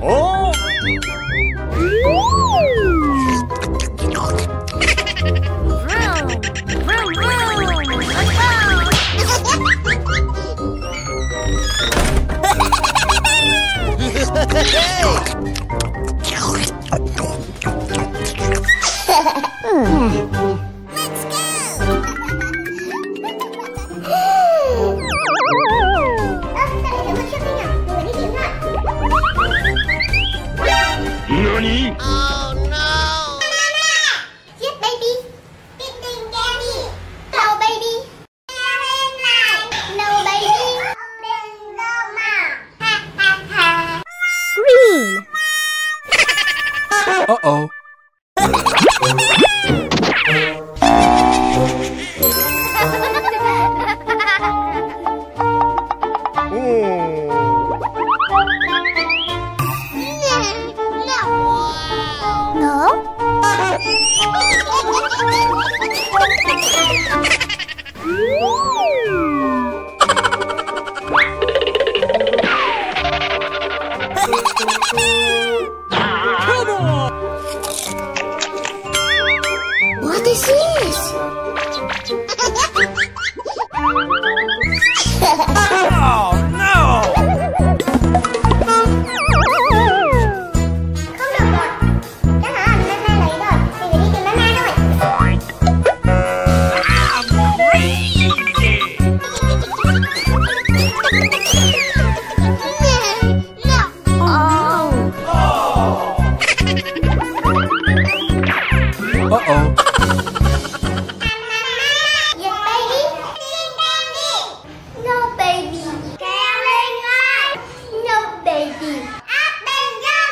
Oh! Nani? Oh no! Yes, baby. Eating candy. No, baby. No, baby. Green. Uh-oh. What is this? Oh, no! Không được rồi. Chắc là anh lấy rồi. Thì người đi tìm Nana thôi. Uh-oh. Yes, baby. No, baby. Caroline, no, baby. Up and down.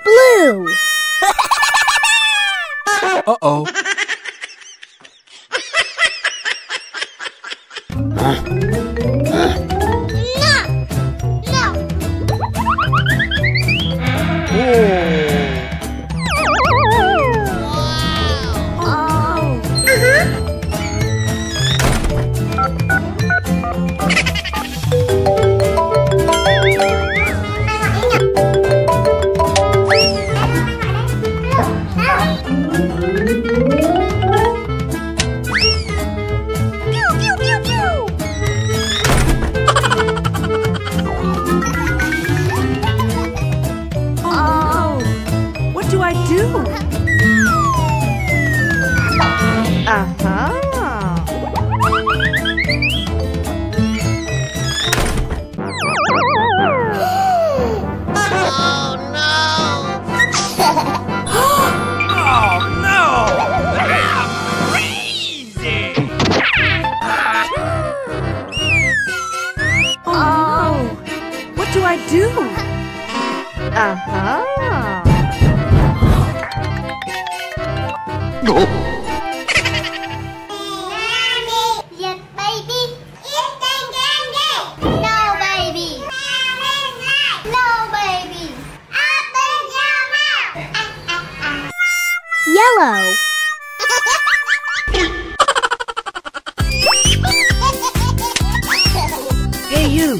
Blue. Uh-oh. What do I do? Uh-huh. Oh no! Oh, no! I'm crazy! Oh, what do I do? Uh-huh. Yes, baby. Eating candy. No, baby. No, baby. Up and down. Yellow. Hey, you.